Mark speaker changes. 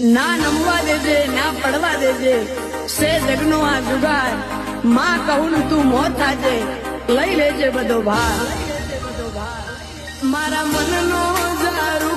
Speaker 1: ના નમવા દેજે ના પડવા દેજે સે જગનો આ જુગાર માં કહું તું મોત થાજે લઈ લેજે બધો ભાર મારા મનનો જારું